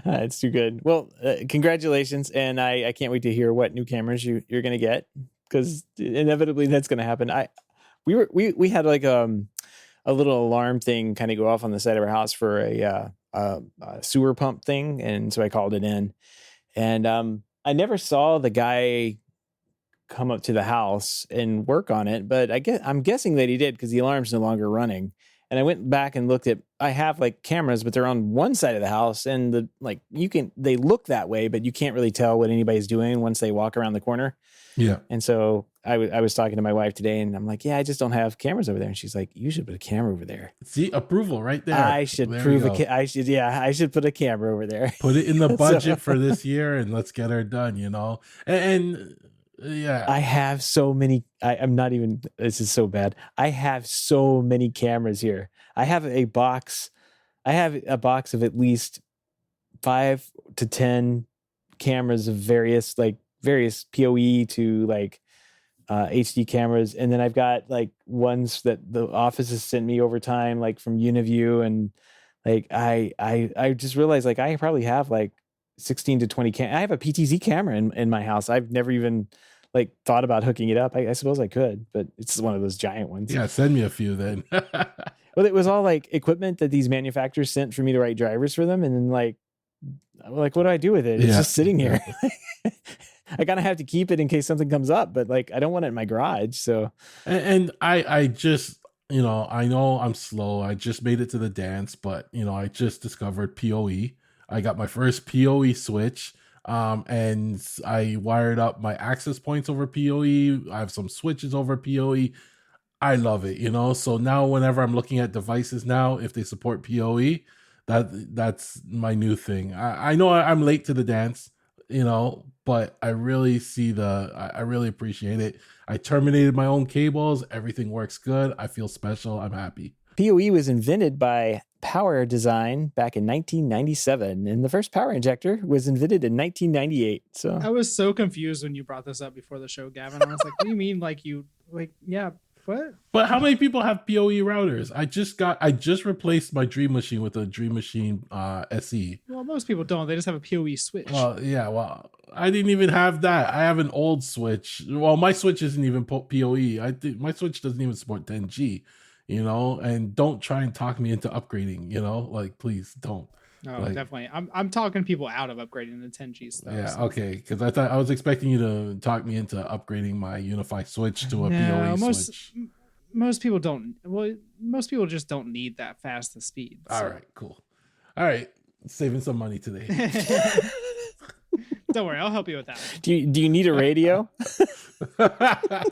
It's too good. Well, congratulations, and I can't wait to hear what new cameras you're going to get, because inevitably that's going to happen. We had like a little alarm thing kind of go off on the side of our house for a sewer pump thing, and so I called it in, and I never saw the guy come up to the house and work on it, but I'm guessing that he did, because the alarm's no longer running. And I went back and looked at, I have like cameras, but they're on one side of the house, and they look that way, but you can't really tell what anybody's doing once they walk around the corner. Yeah. And so I was talking to my wife today, and I'm like, yeah, I just don't have cameras over there. And she's like, you should put a camera over there. See, approval right there. I should I should put a camera over there. Put it in the budget for this year, and let's get her done, and yeah. I have so many, I'm not even, this is so bad. I have so many cameras here. I have a box of at least 5 to 10 cameras of various PoE to like HD cameras. And then I've got like ones that the office has sent me over time, like from Uniview. And like, I just realized like I probably have like 16 to 20 I have a PTZ camera in my house. I've never even like thought about hooking it up. I suppose I could, but it's one of those giant ones. Yeah, send me a few then. Well, it was all like equipment that these manufacturers sent for me to write drivers for them, and then like what do I do with it? It's just sitting here. I kind of have to keep it in case something comes up, but like I don't want it in my garage. So, and I just, I know I'm slow. I just made it to the dance, but I just discovered PoE. I got my first PoE switch. And I wired up my access points over PoE. I have some switches over PoE. I love it, so now whenever I'm looking at devices now, if they support PoE, that's my new thing. I know I'm late to the dance, but I really I really appreciate it. I terminated my own cables. Everything works good. I feel special. I'm happy. PoE was invented by Power Design back in 1997, and the first power injector was invented in 1998. So I was so confused when you brought this up before the show, Gavin. I was like, what do you mean? Yeah, what? But how many people have PoE routers? I just replaced my Dream Machine with a Dream Machine SE. Well, most people don't. They just have a PoE switch. Well, yeah, I didn't even have that. I have an old switch. Well, my switch isn't even PoE. My switch doesn't even support 10G. And don't try and talk me into upgrading, like, please don't. Oh, Like, definitely. I'm talking people out of upgrading the 10G stuff. yeah, so. okay. Because I was expecting you to talk me into upgrading my Unify switch to a No, PoE switch. most people don't. Well, most people just don't need that fast a speed. All So. right, cool. All right, saving some money today. Don't worry, I'll help you with that. Do you need a radio?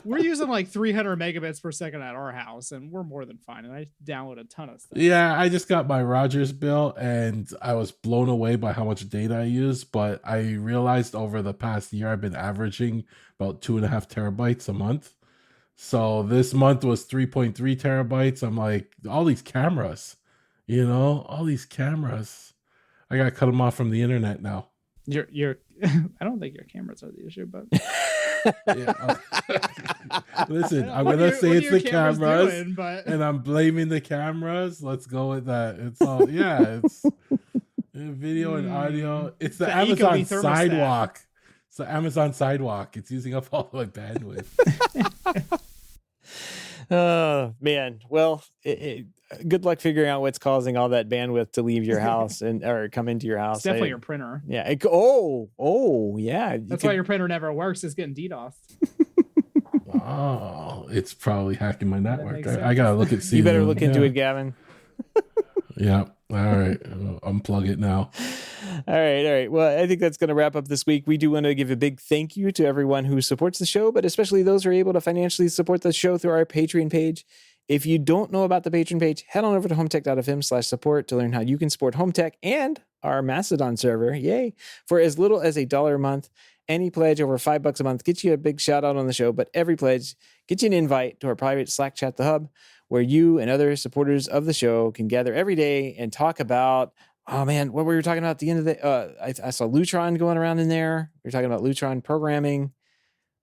We're using like 300 megabits per second at our house, and we're more than fine. And I download a ton of stuff. Yeah, I just got my Rogers bill, and I was blown away by how much data I use. But I realized over the past year, I've been averaging about 2.5 terabytes a month. So this month was 3.3 terabytes. I'm like, all these cameras, all these cameras. I got to cut them off from the internet now. You're I don't think your cameras are the issue, but Yeah. Listen, I'm gonna say it's the cameras, and I'm blaming the cameras. Let's go with that. It's all it's video and audio. It's the Amazon Sidewalk. It's the Amazon Sidewalk. It's using up all my bandwidth. Oh man, well, good luck figuring out what's causing all that bandwidth to leave your house or come into your house. It's definitely your printer. Yeah. Yeah. That's why your printer never works. It's getting DDoS. Oh, it's probably hacking my network. I gotta look at. You better look into it, Gavin. Yeah. All right. Unplug it now. All right. Well, I think that's going to wrap up this week. We do want to give a big thank you to everyone who supports the show, but especially those who are able to financially support the show through our Patreon page. If you don't know about the Patreon page, head on over to HomeTech.fm/support to learn how you can support HomeTech and our Mastodon server. Yay. For as little as $1 a month. Any pledge over $5 a month gets you a big shout out on the show, but every pledge gets you an invite to our private Slack chat, The Hub, where you and other supporters of the show can gather every day and talk about, oh man, what we were talking about at the end of the, I saw Lutron going around in there. We were talking about Lutron programming,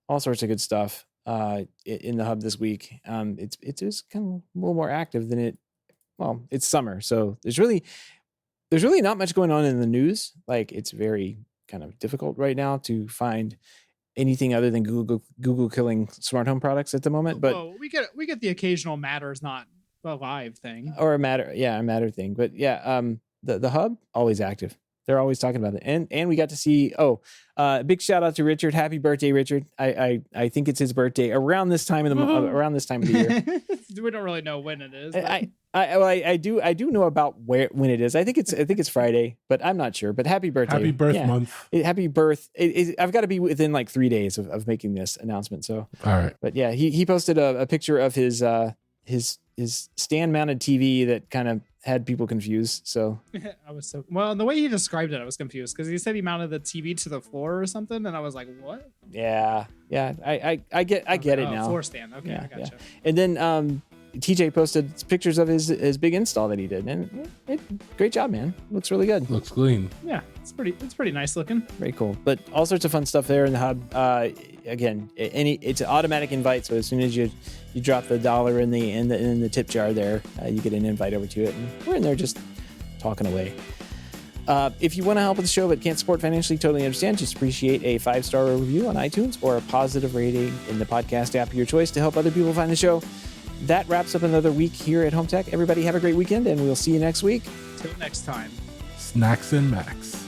all sorts of good stuff in the Hub this week. It's just kind of a little more active than it's summer. So there's really not much going on in the news. Like, it's very kind of difficult right now to find anything other than Google killing smart home products at the moment. But we get the occasional Matter's not a live thing or a Matter thing. But yeah, the Hub always active. They're always talking about it. And we got to see, big shout out to Richard. Happy birthday, Richard. I think it's his birthday around this time of the year. We don't really know when it is. I do know about when it is. I think it's Friday, but I'm not sure. But happy birthday. Happy birth month. Happy birth. I've got to be within like 3 days of making this announcement. So all right. But yeah, he posted a picture of his stand mounted TV that kind of had people confused. So I was the way he described it, I was confused because he said he mounted the TV to the floor or something, and I was like, what? Yeah. I get it now. Floor stand. Okay, yeah, I gotcha. Yeah. And then TJ posted pictures of his big install that he did, and great job, man. Looks really good. Looks clean. Yeah, it's pretty nice looking. Very cool. But all sorts of fun stuff there in the Hub. Again, it's an automatic invite, so as soon as you drop the $1 in the tip jar there, you get an invite over to it, and we're in there just talking away. If you want to help with the show but can't support financially, totally understand. Just appreciate a 5-star review on iTunes or a positive rating in the podcast app of your choice to help other people find the show. That wraps up another week here at HomeTech. Everybody have a great weekend, and we'll see you next week. Till next time. Snacks and Max.